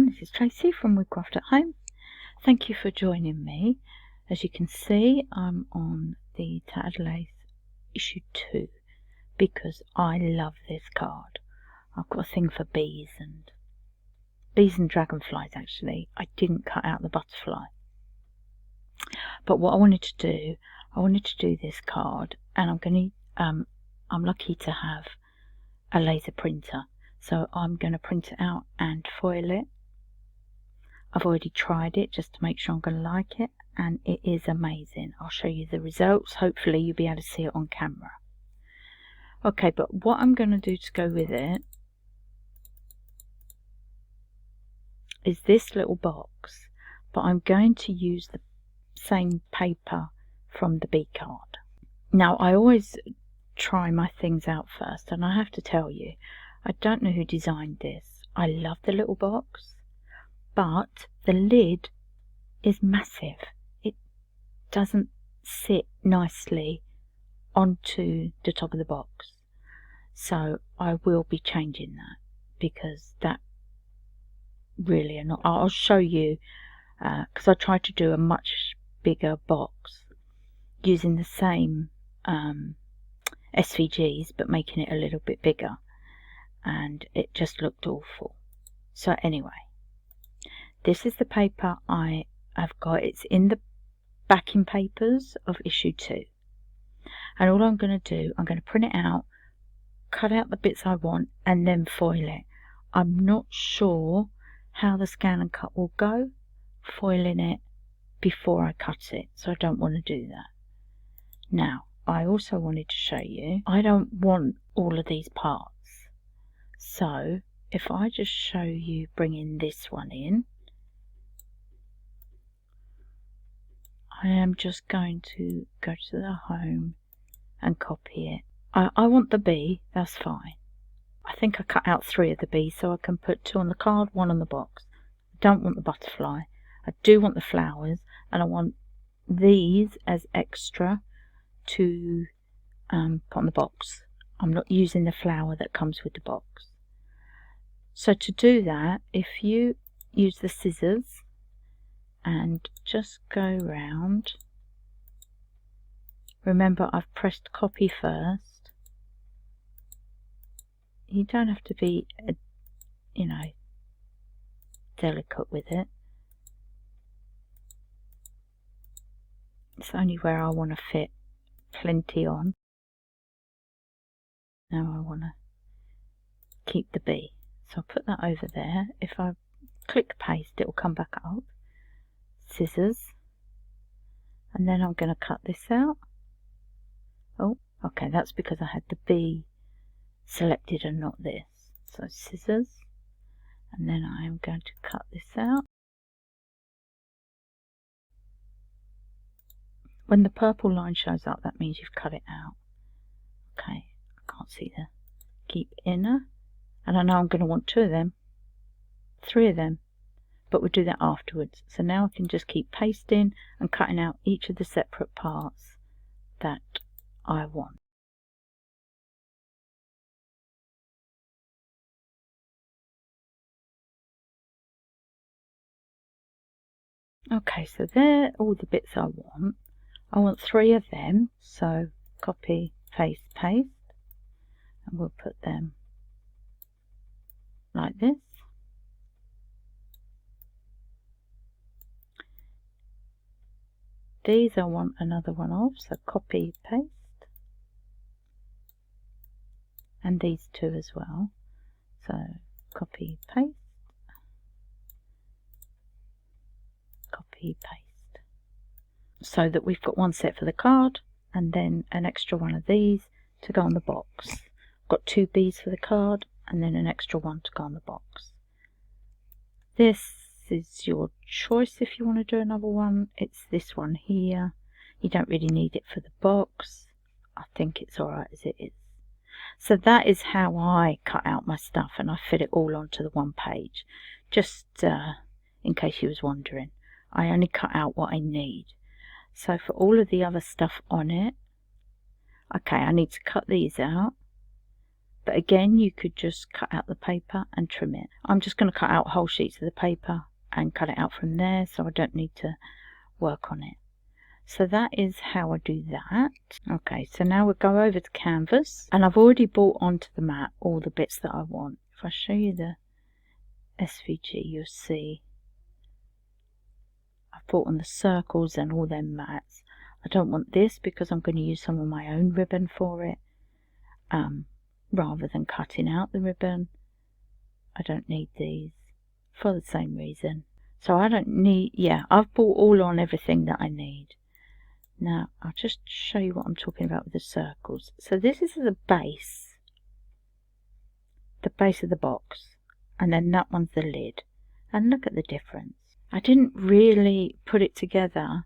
everyone, this is Tracy from Woodcraft at Home. Thank you for joining me. As you can see, I'm on the Tattered Lace issue 2 because I love this card. I've got a thing for bees and dragonflies actually. I didn't cut out the butterfly. But what I wanted to do this card, and I'm lucky to have a laser printer. So I'm going to print it out and foil it. I've already tried it just to make sure I'm going to like it, and it is amazing. I'll show you the results. Hopefully you'll be able to see it on camera. Okay, but what I'm going to do to go with it is this little box, but I'm going to use the same paper from the bee card. Now, I always try my things out first, and I have to tell you, I don't know who designed this. I love the little box, but the lid is massive. It doesn't sit nicely onto the top of the box. So I will be changing that, because that really are not. I'll show you, because I tried to do a much bigger box using the same SVGs but making it a little bit bigger, and it just looked awful. So anyway, this is the paper I have got. It's in the backing papers of issue 2, and all I'm going to do, I'm going to print it out, cut out the bits I want, and then foil it. I'm not sure how the scan and cut will go foiling it before I cut it, so I don't want to do that. Now, I also wanted to show you, I don't want all of these parts. So if I just show you bringing this one in, I am just going to go to the home and copy it. I want the bee, that's fine. I think I cut out 3 of the bees so I can put 2 on the card, 1 on the box. I don't want the butterfly. I do want the flowers, and I want these as extra to put on the box. I'm not using the flower that comes with the box. So to do that, if you use the scissors and just go round, remember I've pressed copy first. You don't have to be, delicate with it. It's only where I want to fit plenty on. Now I want to keep the bee. So I'll put that over there. If I click paste, it will come back up. Scissors. And then I'm going to cut this out. Oh, okay, that's because I had the bee selected and not this. So scissors. And then I am going to cut this out. When the purple line shows up, that means you've cut it out. Okay, I can't see the keep inner. And I know I'm going to want 2 of them, 3 of them, but we'll do that afterwards. So now I can just keep pasting and cutting out each of the separate parts that I want. Okay, so there are all the bits I want. I want 3 of them, so copy, paste, paste, and we'll put them like this. These I want another one of, so copy, paste, and these 2 as well, so copy, paste, copy, paste, so that we've got 1 set for the card and then an extra one of these to go on the box. I've got 2 bees for the card and then an extra one to go on the box. This is your choice if you want to do another one. It's this one here. You don't really need it for the box. I think it's alright as it is. So that is how I cut out my stuff, and I fit it all onto the 1 page. Just in case you was wondering, I only cut out what I need. So for all of the other stuff on it, okay, I need to cut these out. But again, you could just cut out the paper and trim it. I'm just going to cut out whole sheets of the paper and cut it out from there, so I don't need to work on it. So that is how I do that. Okay, so now we'll go over to canvas, and I've already brought onto the mat all the bits that I want. If I show you the SVG, you'll see I've brought on the circles and all them mats. I don't want this because I'm going to use some of my own ribbon for it, rather than cutting out the ribbon. I don't need these for the same reason. So I don't need, yeah, I've brought all on everything that I need. Now I'll just show you what I'm talking about with the circles. So this is the base of the box, and then that one's the lid. And look at the difference. I didn't really put it together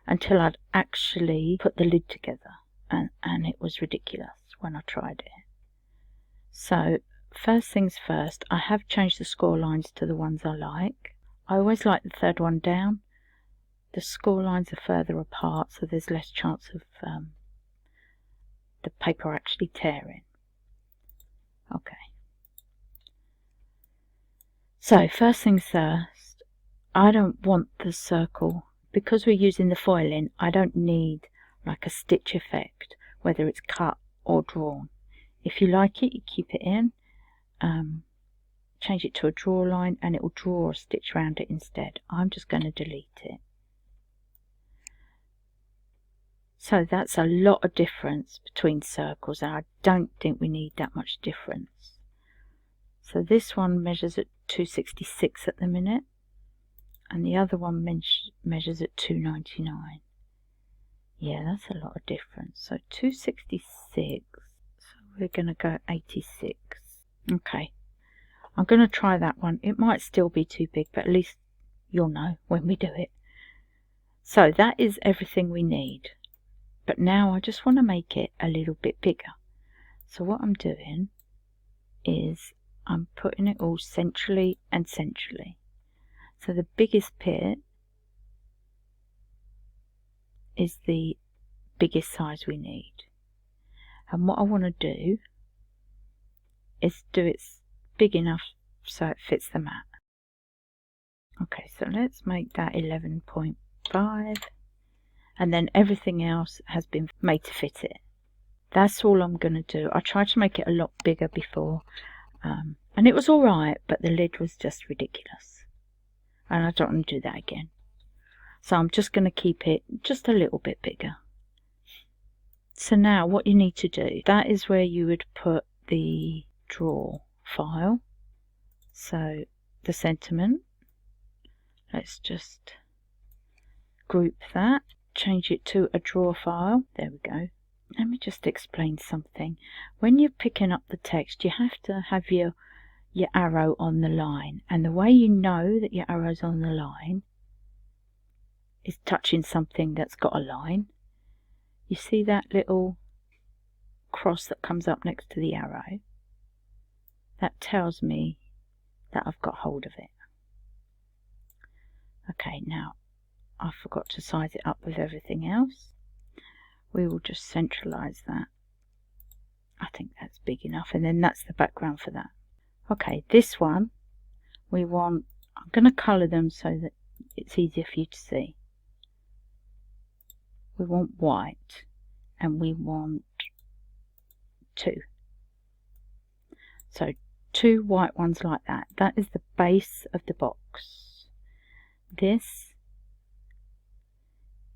until I'd actually put the lid together, and it was ridiculous when I tried it. So first things first, I have changed the score lines to the ones I like. I always like the third one down. The score lines are further apart, so there's less chance of the paper actually tearing. Okay. So first things first, I don't want the circle. Because we're using the foiling, I don't need like a stitch effect, whether it's cut or drawn. If you like it, you keep it in. Change it to a draw line and it will draw a stitch around it instead. I'm just going to delete it. So that's a lot of difference between circles, and I don't think we need that much difference. So this one measures at 266 at the minute, and the other one measures at 299. Yeah, that's a lot of difference. So 266, so we're going to go 86. Okay, I'm going to try that one. It might still be too big, but at least you'll know when we do it. So that is everything we need. But now I just want to make it a little bit bigger. So what I'm doing is I'm putting it all centrally and centrally. So the biggest bit is the biggest size we need. And what I want to do is do it big enough so it fits the mat. Okay, so let's make that 11.5. And then everything else has been made to fit it. That's all I'm going to do. I tried to make it a lot bigger before, and it was alright, but the lid was just ridiculous. And I don't want to do that again. So I'm just going to keep it just a little bit bigger. So now what you need to do, that is where you would put the draw file. So the sentiment, let's just group that. Change it to a draw file. There we go. Let me just explain something. When you're picking up the text, you have to have your arrow on the line, and the way you know that your arrow's on the line is touching something that's got a line. You see that little cross that comes up next to the arrow? That tells me that I've got hold of it. Okay, now I forgot to size it up with everything else. We will just centralize that. I think that's big enough, and then that's the background for that. Okay, this one we want, I'm going to colour them so that it's easier for you to see. We want white, and we want 2. So 2 white ones like that. That is the base of the box. This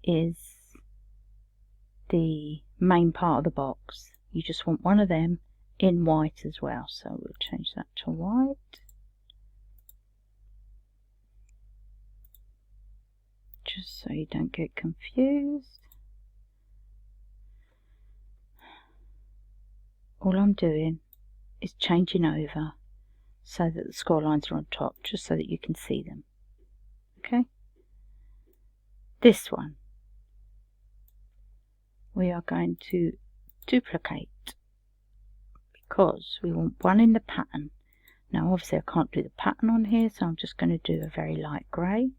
is the main part of the box. You just want one of them in white as well, so we'll change that to white. Just so you don't get confused. All I'm doing is changing over so that the score lines are on top, just so that you can see them. Okay, this one we are going to duplicate because we want one in the pattern. Now obviously I can't do the pattern on here, so I'm just going to do a very light grey,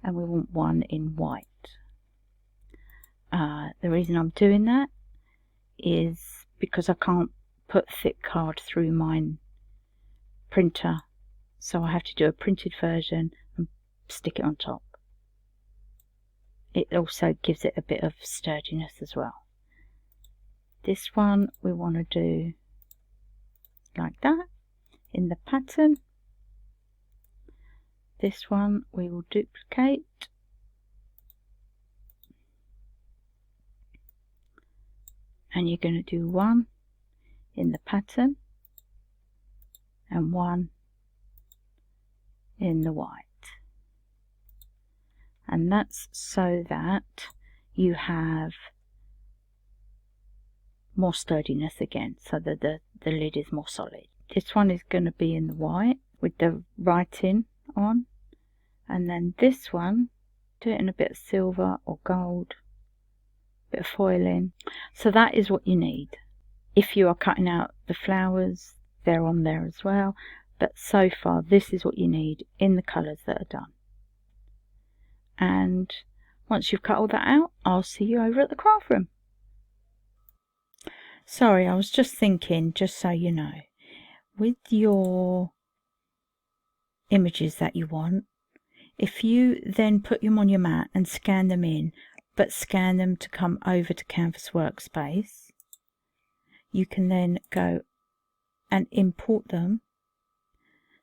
and we want one in white. The reason I'm doing that is because I can't put thick card through mine printer, so I have to do a printed version and stick it on top. It also gives it a bit of sturdiness as well. This one we want to do like that in the pattern. This one we will duplicate and you're going to do one in the pattern and one in the white, and that's so that you have more sturdiness again, so that the lid is more solid. This one is going to be in the white with the writing on, and then this one, do it in a bit of silver or gold, bit of foiling. So that is what you need. If you are cutting out the flowers, they're on there as well, but so far this is what you need in the colours that are done. And once you've cut all that out, I'll see you over at the craft room. Sorry, I was just thinking, just so you know, with your images that you want, if you then put them on your mat and scan them in, but scan them to come over to Canvas Workspace, you can then go and import them.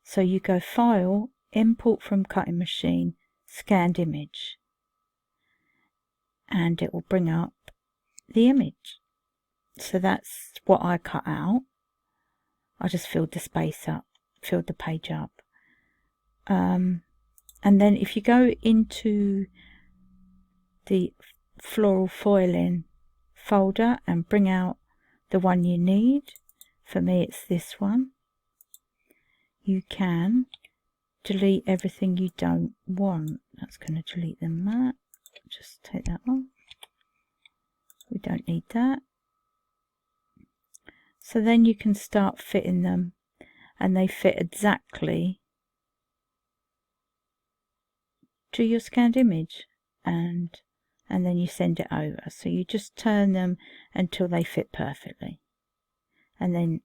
So you go File, Import from Cutting Machine, Scanned Image, and it will bring up the image. So that's what I cut out. I just filled the space up, filled the page up. And then if you go into the floral foiling folder and bring out the one you need, for me it's this one, you can delete everything you don't want. That's going to delete the mat. Just take that off. We don't need that. So then you can start fitting them, and they fit exactly to your scanned image, and then you send it over. So you just turn them until they fit perfectly, and then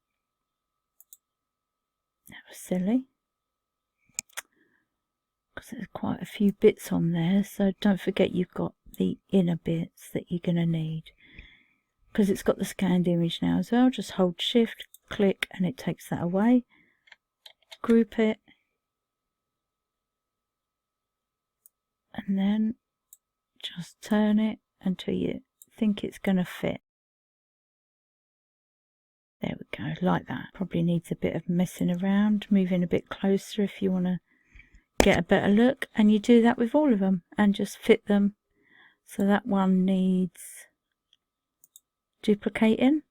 that was silly because there's quite a few bits on there, so don't forget you've got the inner bits that you're going to need, because it's got the scanned image now as well. Just hold shift, click, and it takes that away. Group it, and then just turn it until you think it's going to fit. There we go, like that. Probably needs a bit of messing around, moving a bit closer if you want to get a better look, and you do that with all of them and just fit them. So that one needs duplicating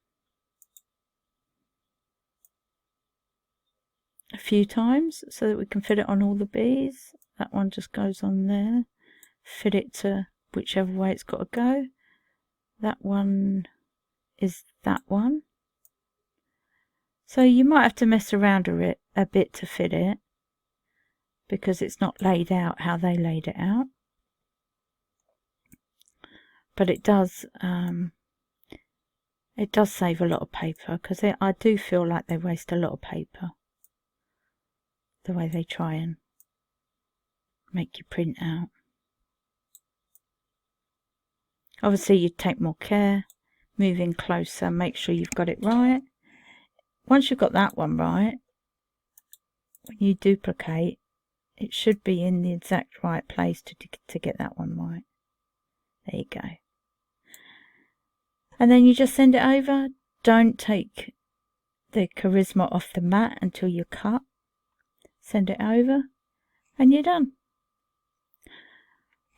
a few times so that we can fit it on all the bees. That one just goes on there, fit it to whichever way it's got to go. That one is that one. So you might have to mess around a bit to fit it, because it's not laid out how they laid it out. But it does save a lot of paper, because I do feel like they waste a lot of paper the way they try and make you print out. Obviously you take more care, move in closer, make sure you've got it right. Once you've got that one right, when you duplicate, it should be in the exact right place to get that one right. There you go. And then you just send it over. Don't take the charisma off the mat until you cut. Send it over and you're done.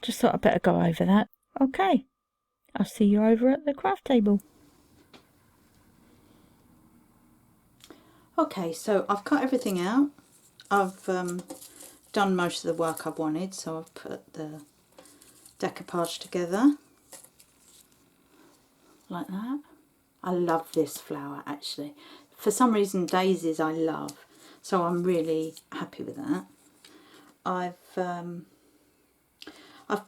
Just thought I'd better go over that. Okay, I'll see you over at the craft table. Okay, so I've cut everything out. I've done most of the work I've wanted, so I've put the decoupage together like that. I love this flower actually. For some reason daisies I love, so I'm really happy with that. I've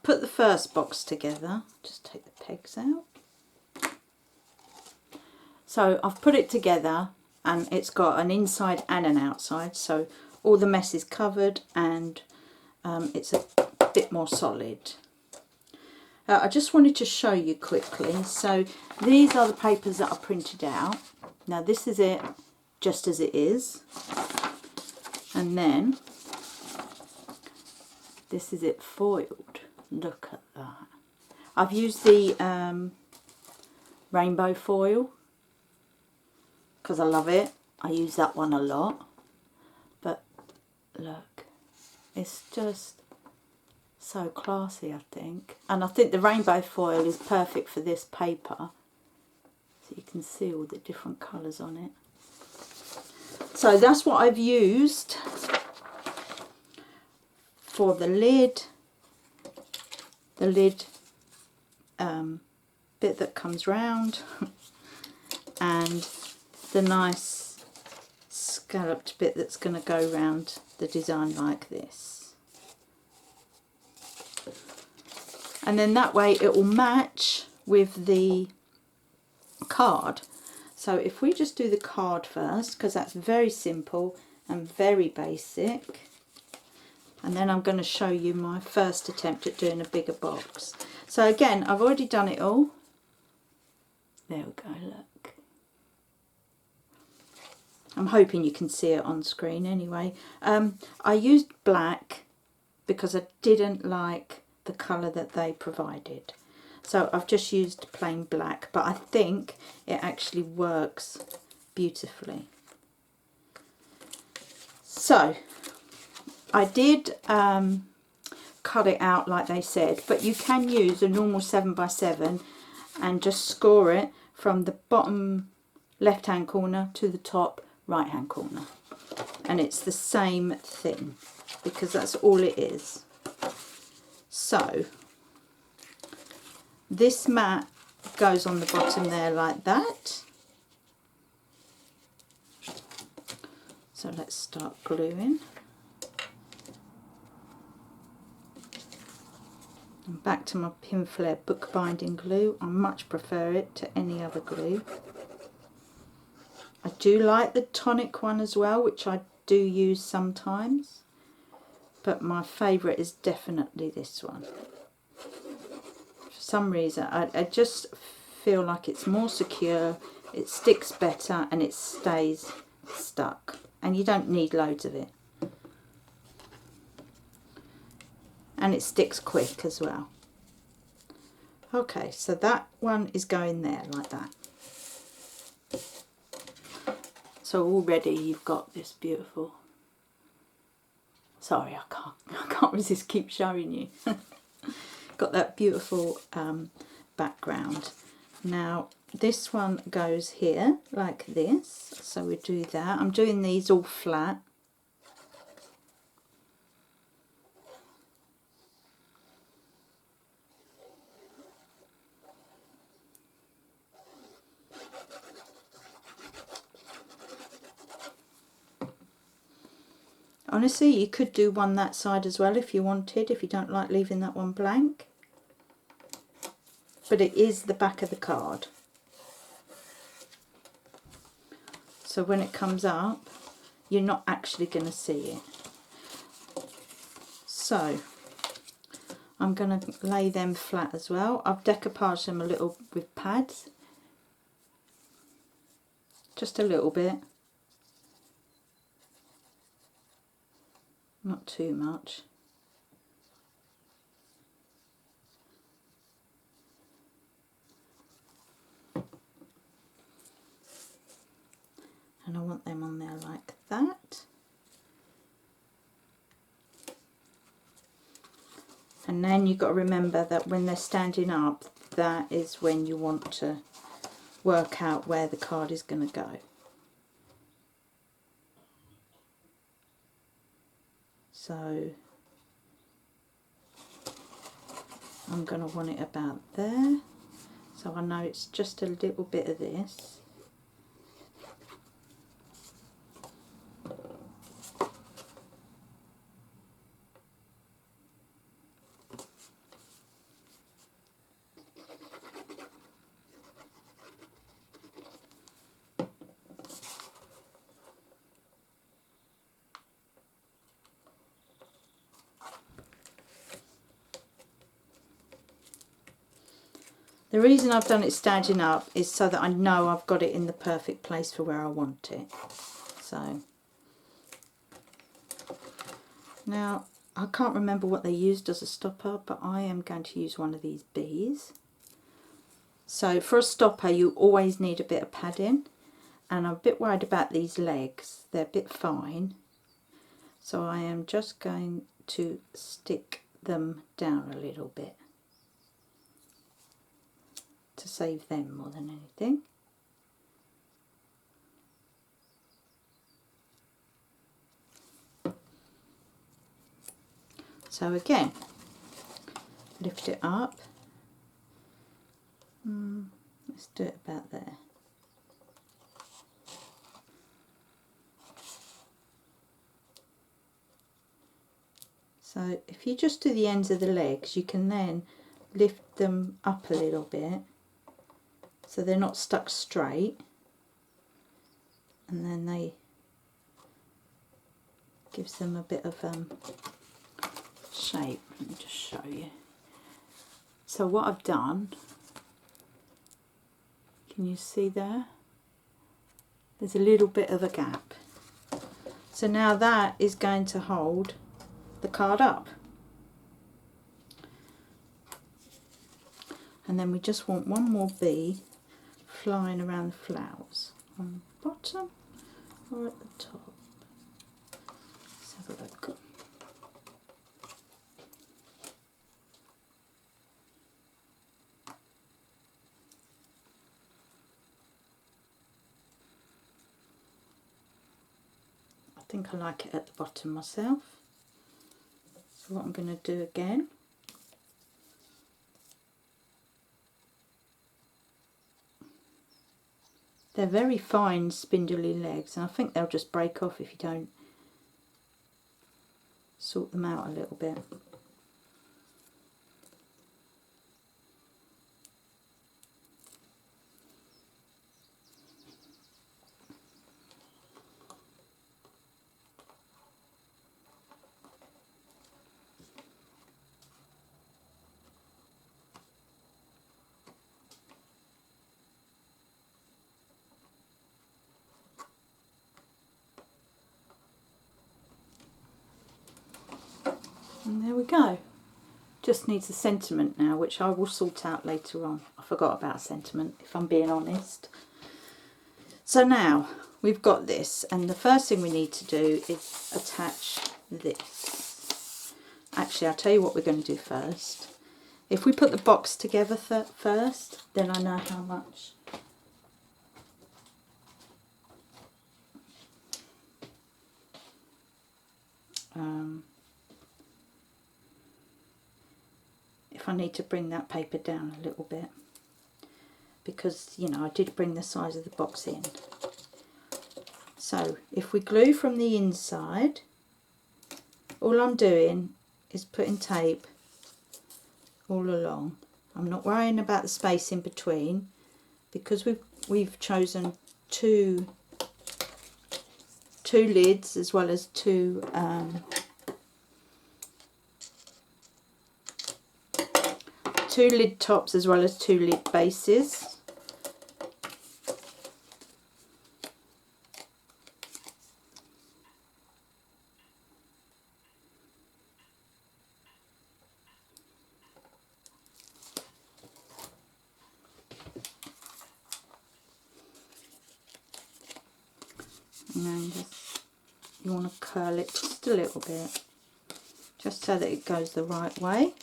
put the first box together. Just take the pegs out. So I've put it together and it's got an inside and an outside, so all the mess is covered, and it's a bit more solid. I just wanted to show you quickly. So these are the papers that I printed out. Now this is it just as it is, and then this is it foiled. Look at that. I've used the rainbow foil because I love it. I use that one a lot, but look, it's just so classy, I think. And I think the rainbow foil is perfect for this paper, so you can see all the different colours on it. So that's what I've used for the lid bit that comes round, and the nice scalloped bit that's going to go round the design like this. And then that way it will match with the card. So if we just do the card first, because that's very simple and very basic, and then I'm going to show you my first attempt at doing a bigger box. So again, I've already done it all. There we go, look. I'm hoping you can see it on screen anyway. I used black because I didn't like the colour that they provided. So I've just used plain black, but I think it actually works beautifully. So I did cut it out like they said, but you can use a normal 7x7 and just score it from the bottom left hand corner to the top right hand corner, and it's the same thing because that's all it is. So this mat goes on the bottom there like that. So let's start gluing. And back to my Pinflair bookbinding glue. I much prefer it to any other glue. I do like the tonic one as well, which I do use sometimes, but my favourite is definitely this one. For some reason I just feel like it's more secure, it sticks better, and it stays stuck, and you don't need loads of it, and it sticks quick as well. Okay, so that one is going there like that. So already you've got this beautiful, sorry, I can't resist keep showing you. Got that beautiful background. Now this one goes here like this, so we do that. I'm doing these all flat. Honestly, you could do one that side as well if you wanted, if you don't like leaving that one blank. But it is the back of the card. So when it comes up, you're not actually going to see it. So I'm going to lay them flat as well. I've decoupaged them a little with pads. Just a little bit. Not too much. And I want them on there like that. And then you've got to remember that when they're standing up, that is when you want to work out where the card is going to go. So I'm going to want it about there. So I know it's just a little bit of this. The reason I've done it standing up is so that I know I've got it in the perfect place for where I want it. So now I can't remember what they used as a stopper, but I am going to use one of these bees. So for a stopper you always need a bit of padding, and I'm a bit worried about these legs, they're a bit fine. So I am just going to stick them down a little bit to save them more than anything. So again, lift it up. Let's do it about there. So if you just do the ends of the legs, you can then lift them up a little bit so they're not stuck straight, and then they gives them a bit of shape. Let me just show you. So what I've done, can you see there? There's a little bit of a gap. So now that is going to hold the card up. And then we just want one more bee flying around the flowers on the bottom or at the top. Let's have a look. I think I like it at the bottom myself. So what I'm going to do again, they're very fine spindly legs, and I think they'll just break off if you don't sort them out a little bit. And there we go. Just needs a sentiment now, which I will sort out later on. I forgot about sentiment, if I'm being honest. So now we've got this, and the first thing we need to do is attach this. Actually, I'll tell you what we're going to do first. If we put the box together first, then I know how much if I need to bring that paper down a little bit, because you know I did bring the size of the box in. So if we glue from the inside, all I'm doing is putting tape all along. I'm not worrying about the space in between, because we've chosen two lids as well as two lid tops as well as two lid bases. And then you want to curl it just a little bit, just so that it goes the right way.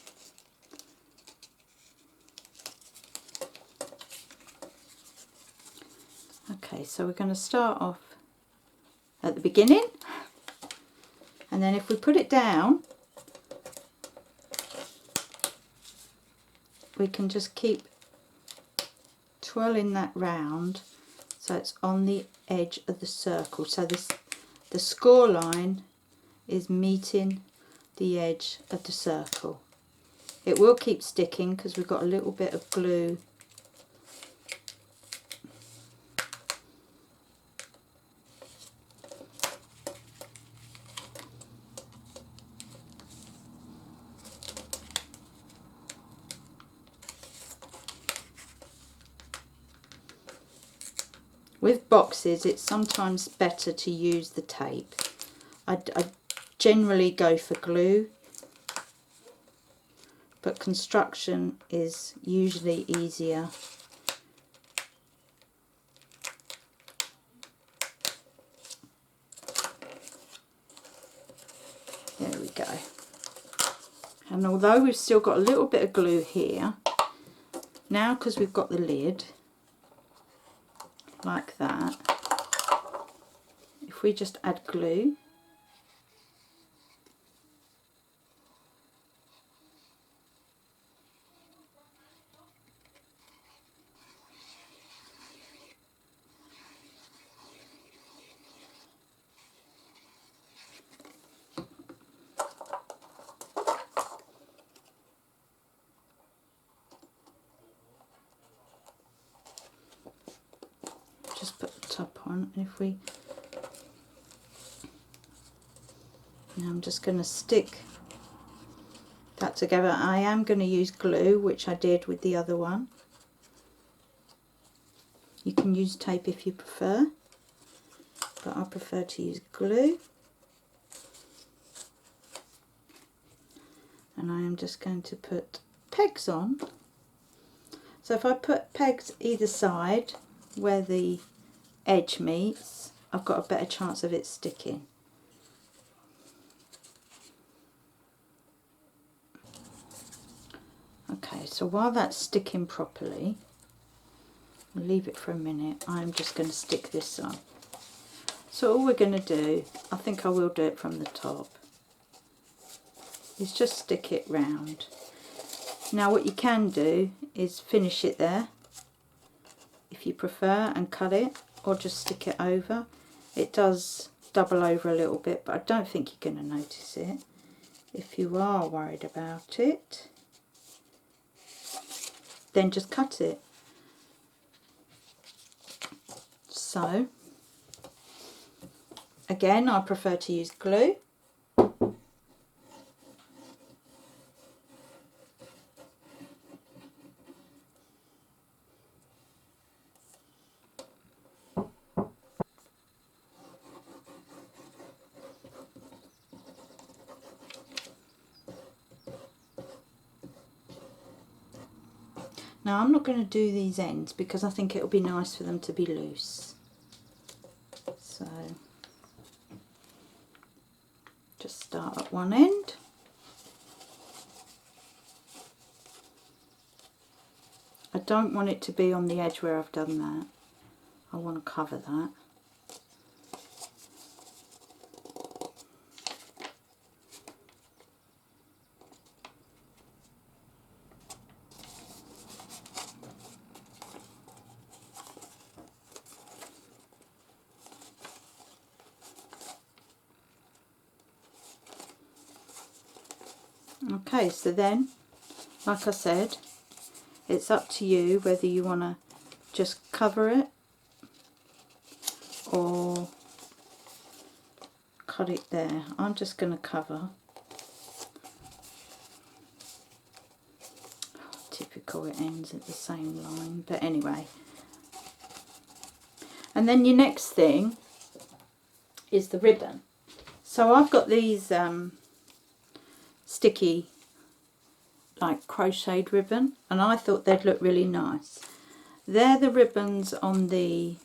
Okay, so we're going to start off at the beginning, and then if we put it down, we can just keep twirling that round so it's on the edge of the circle. So the score line is meeting the edge of the circle. It will keep sticking because we've got a little bit of glue With boxes, it's sometimes better to use the tape. I generally go for glue, but construction is usually easier. There we go. And although we've still got a little bit of glue here, now because we've got the lid, like that, if we just add glue, just put the top on, and if we, now I'm just going to stick that together. I am going to use glue, which I did with the other one. You can use tape if you prefer, but I prefer to use glue. And I am just going to put pegs on. So if I put pegs either side where the edge meets, I've got a better chance of it sticking. Okay, so while that's sticking properly, I'll leave it for a minute. I'm just going to stick this on. So all we're going to do, I think I will do it from the top, is just stick it round. Now what you can do is finish it there if you prefer and cut it, or just stick it over. It does double over a little bit, but I don't think you're going to notice it. If you are worried about it, then just cut it. So again, I prefer to use glue. Now I'm not going to do these ends because I think it'll be nice for them to be loose. So just start at one end. I don't want it to be on the edge where I've done that. I want to cover that. Okay, so then, like I said, it's up to you whether you want to just cover it or cut it there. I'm just going to cover. Typical, it ends at the same line, but anyway. And then your next thing is the ribbon. So I've got these sticky, like crocheted ribbon, and I thought they'd look really nice. They're the ribbons on the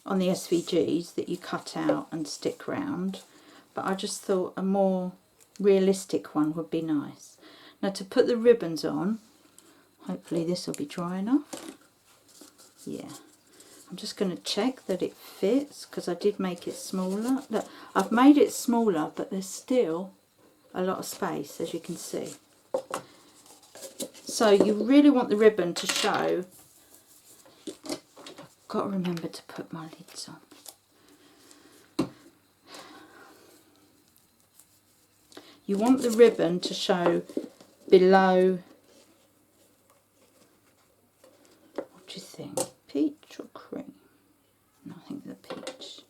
SVGs that you cut out and stick round, but I just thought a more realistic one would be nice. Now to put the ribbons on, hopefully this will be dry enough. Yeah. I'm just going to check that it fits because I did make it smaller. Look, I've made it smaller, but there's still a lot of space, as you can see. So you really want the ribbon to show. I've got to remember to put my lids on. You want the ribbon to show below. What do you think? Peach or cream? No, I think the peach.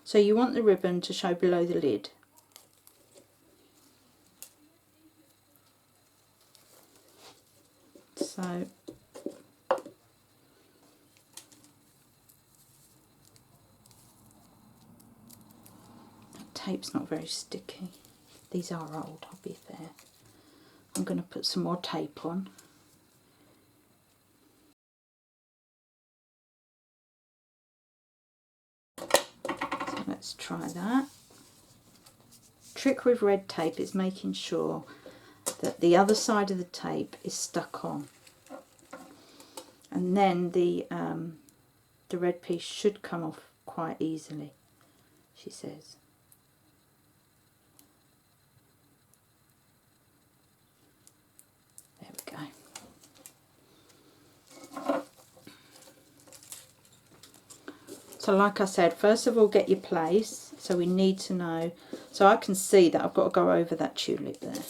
So you want the ribbon to show below the lid. So tape's not very sticky. These are old, I'll be fair. I'm going to put some more tape on. So let's try that. Trick with red tape is making sure that the other side of the tape is stuck on, and then the red piece should come off quite easily, she says. There we go. So like I said, first of all get your place. So we need to know, so I can see that I've got to go over that tulip there.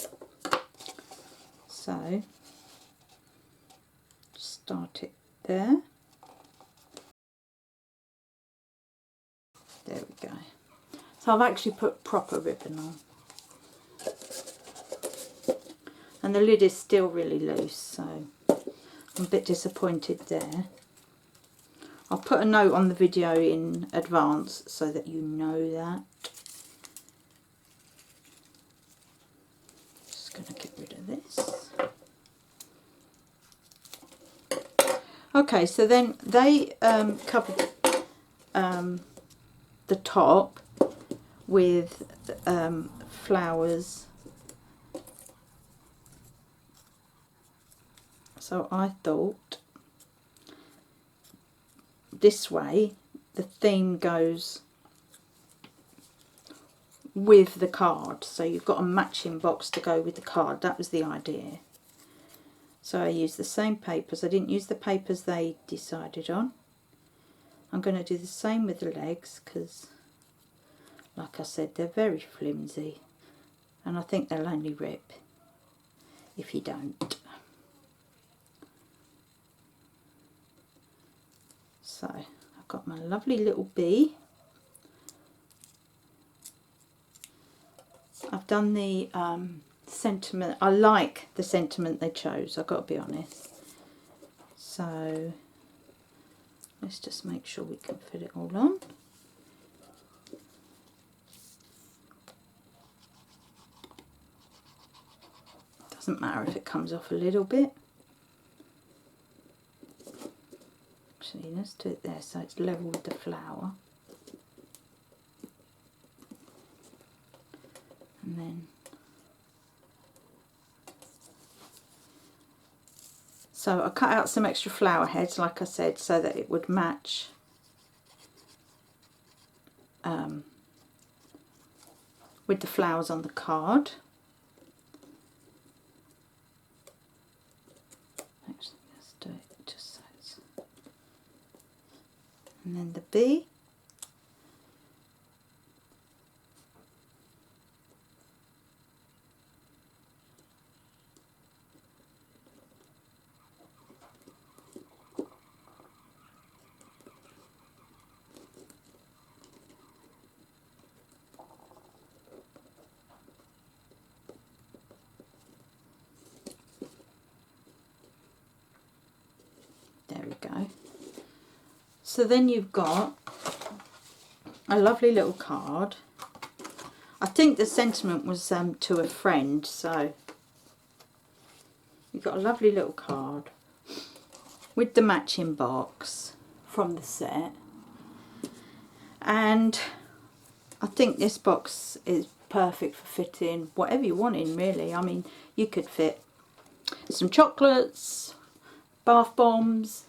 So start it there. There we go. So I've actually put proper ribbon on. And the lid is still really loose, so I'm a bit disappointed there. I'll put a note on the video in advance so that you know that. Just going to get rid of this. Okay, so then they covered the top with flowers. So I thought this way the theme goes with the card, so you've got a matching box to go with the card. That was the idea. So I used the same papers. I didn't use the papers they decided on. I'm going to do the same with the legs because, like I said, they're very flimsy and I think they'll only rip if you don't. So I've got my lovely little bee. I've done the sentiment. I like the sentiment they chose, I've got to be honest. So let's just make sure we can fit it all on. Doesn't matter if it comes off a little bit. Actually, let's do it there so it's level with the flower. And then, so I cut out some extra flower heads, like I said, so that it would match with the flowers on the card. Actually, let's do it just so it's... And then the bee. There we go. So then you've got a lovely little card. I think the sentiment was to a friend, so you've got a lovely little card with the matching box from the set. And I think this box is perfect for fitting whatever you want in, really. I mean, you could fit some chocolates, bath bombs,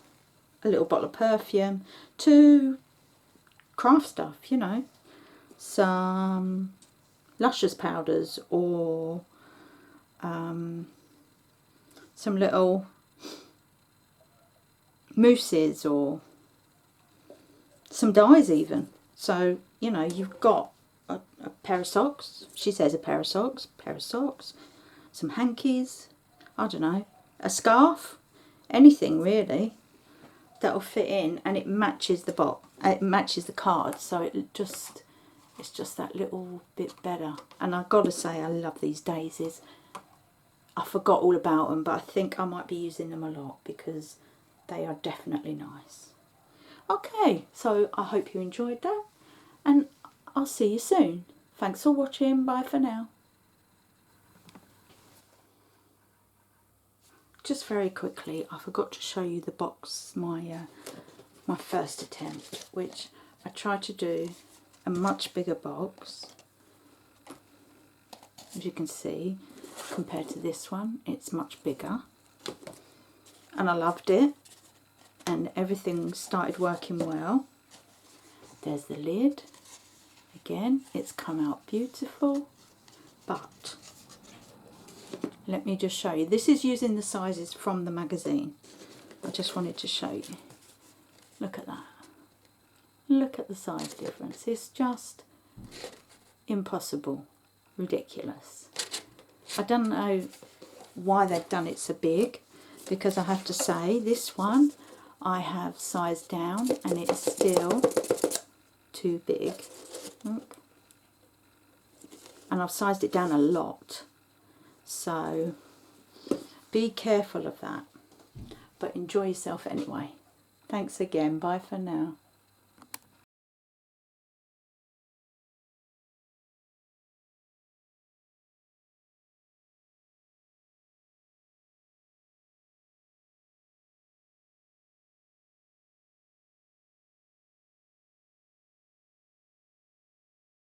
a little bottle of perfume, to craft stuff, you know, some luscious powders or some little mousses or some dyes even. So, you know, you've got a pair of socks, she says a pair of socks, some hankies, I don't know, a scarf, anything really that'll fit in, and it matches the box, it matches the card, so it's just that little bit better. And I've got to say, I love these daisies. I forgot all about them, but I think I might be using them a lot because they are definitely nice. Okay, so I hope you enjoyed that, and I'll see you soon Thanks for watching. Bye for now. Just very quickly, I forgot to show you the box, my first attempt, which I tried to do a much bigger box. As you can see, compared to this one, it's much bigger. And I loved it. And everything started working well. There's the lid. Again, it's come out beautiful. But let me just show you. This is using the sizes from the magazine. I just wanted to show you. Look at that. Look at the size difference. It's just impossible. Ridiculous. I don't know why they've done it so big, because I have to say this one I have sized down and it's still too big. Look. And I've sized it down a lot. So be careful of that. But enjoy yourself anyway. Thanks again. Bye for now.